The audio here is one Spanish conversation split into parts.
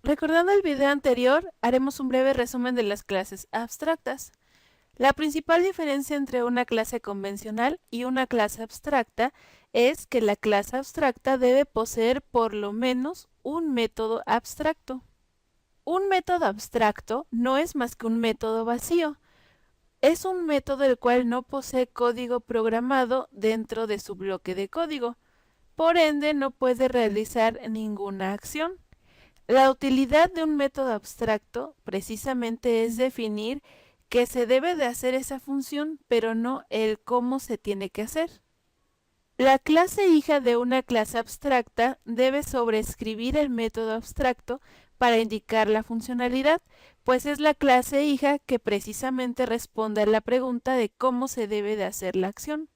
Recordando el video anterior, haremos un breve resumen de las clases abstractas. La principal diferencia entre una clase convencional y una clase abstracta es que la clase abstracta debe poseer por lo menos un método abstracto. Un método abstracto no es más que un método vacío. Es un método el cual no posee código programado dentro de su bloque de código. Por ende, no puede realizar ninguna acción. La utilidad de un método abstracto precisamente es definir que se debe de hacer esa función, pero no el cómo se tiene que hacer. La clase hija de una clase abstracta debe sobreescribir el método abstracto para indicar la funcionalidad, pues es la clase hija que precisamente responde a la pregunta de cómo se debe de hacer la acción.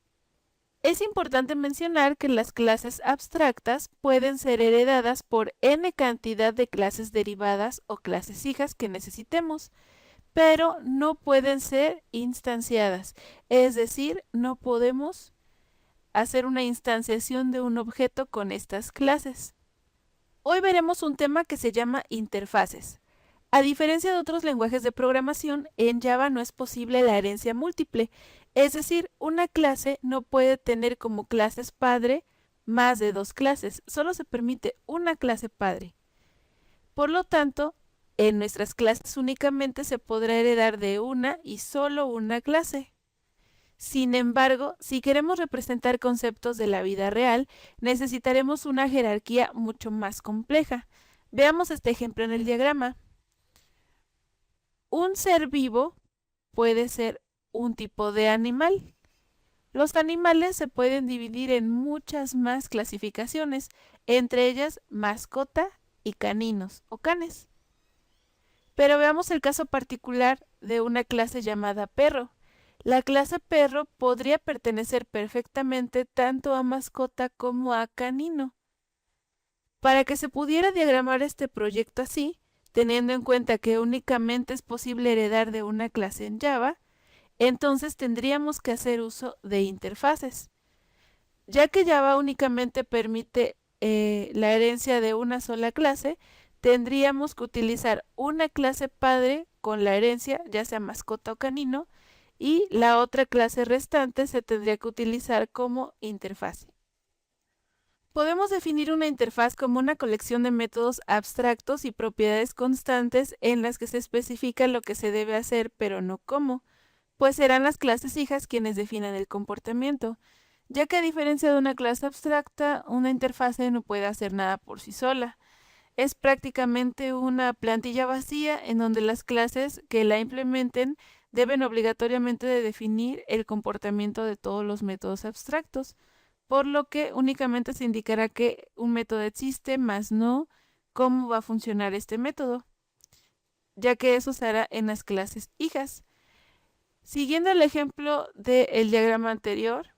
Es importante mencionar que las clases abstractas pueden ser heredadas por n cantidad de clases derivadas o clases hijas que necesitemos, pero no pueden ser instanciadas, es decir, no podemos hacer una instanciación de un objeto con estas clases. Hoy veremos un tema que se llama interfaces. A diferencia de otros lenguajes de programación, en Java no es posible la herencia múltiple, es decir, una clase no puede tener como clases padre más de dos clases, solo se permite una clase padre. Por lo tanto, en nuestras clases únicamente se podrá heredar de una y solo una clase. Sin embargo, si queremos representar conceptos de la vida real, necesitaremos una jerarquía mucho más compleja. Veamos este ejemplo en el diagrama. Un ser vivo puede ser un tipo de animal. Los animales se pueden dividir en muchas más clasificaciones, entre ellas mascota y caninos o canes. Pero veamos el caso particular de una clase llamada perro. La clase perro podría pertenecer perfectamente tanto a mascota como a canino. Para que se pudiera diagramar este proyecto así, teniendo en cuenta que únicamente es posible heredar de una clase en Java, entonces tendríamos que hacer uso de interfaces. Ya que Java únicamente permite la herencia de una sola clase, tendríamos que utilizar una clase padre con la herencia, ya sea mascota o canino, y la otra clase restante se tendría que utilizar como interfase. Podemos definir una interfaz como una colección de métodos abstractos y propiedades constantes en las que se especifica lo que se debe hacer, pero no cómo, pues serán las clases hijas quienes definan el comportamiento, ya que a diferencia de una clase abstracta, una interfase no puede hacer nada por sí sola. Es prácticamente una plantilla vacía en donde las clases que la implementen deben obligatoriamente de definir el comportamiento de todos los métodos abstractos, por lo que únicamente se indicará que un método existe, más no cómo va a funcionar este método, ya que eso se hará en las clases hijas. Siguiendo el ejemplo del diagrama anterior,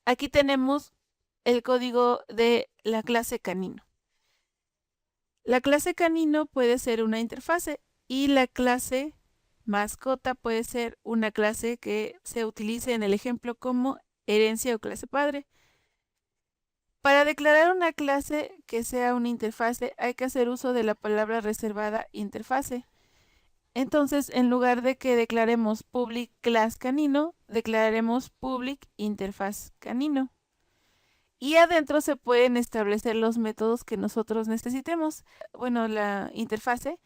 aquí tenemos el código de la clase canino. La clase canino puede ser una interfase y la clase mascota puede ser una clase que se utilice en el ejemplo como herencia o clase padre. Para declarar una clase que sea una interfase hay que hacer uso de la palabra reservada interfase. Entonces, en lugar de que declaremos public class canino, declararemos public interfaz canino. Y adentro se pueden establecer los métodos que nosotros necesitemos. Bueno, la interfase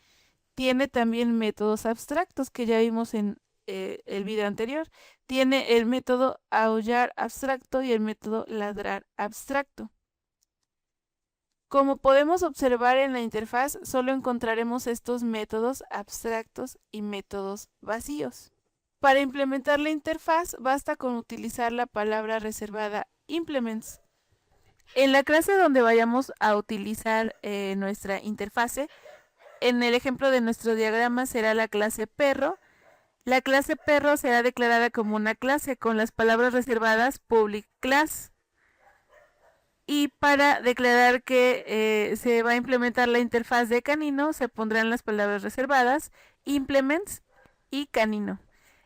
tiene también métodos abstractos que ya vimos en el video anterior. Tiene el método aullar abstracto y el método ladrar abstracto. Como podemos observar en la interfaz, solo encontraremos estos métodos abstractos y métodos vacíos. Para implementar la interfaz, basta con utilizar la palabra reservada implements. En la clase donde vayamos a utilizar nuestra interfase, en el ejemplo de nuestro diagrama será la clase perro. La clase perro será declarada como una clase con las palabras reservadas public class. Y para declarar que se va a implementar la interfaz de canino, se pondrán las palabras reservadas, implements y canino.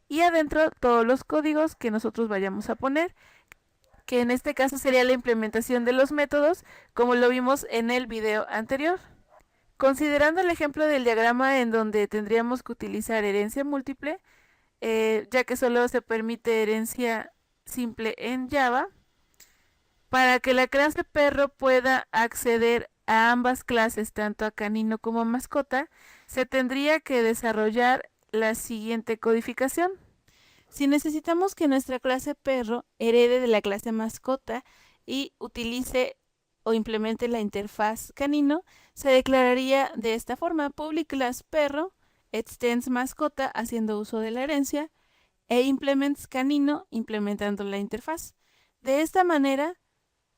Y adentro todos los códigos que nosotros vayamos a poner, que en este caso sería la implementación de los métodos, como lo vimos en el video anterior. Considerando el ejemplo del diagrama en donde tendríamos que utilizar herencia múltiple, ya que solo se permite herencia simple en Java, para que la clase perro pueda acceder a ambas clases, tanto a canino como a mascota, se tendría que desarrollar la siguiente codificación. Si necesitamos que nuestra clase perro herede de la clase mascota y utilice o implemente la interfaz canino, se declararía de esta forma: public class perro extends mascota haciendo uso de la herencia e implements canino implementando la interfaz. De esta manera,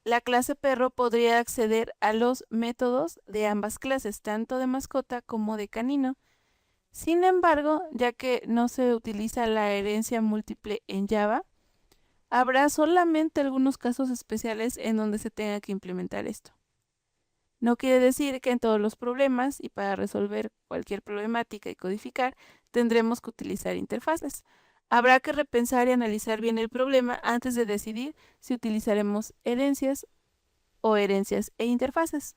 la clase perro podría acceder a los métodos de ambas clases, tanto de mascota como de canino. Sin embargo, ya que no se utiliza la herencia múltiple en Java, habrá solamente algunos casos especiales en donde se tenga que implementar esto. No quiere decir que en todos los problemas y para resolver cualquier problemática y codificar tendremos que utilizar interfaces. Habrá que repensar y analizar bien el problema antes de decidir si utilizaremos herencias o herencias e interfaces.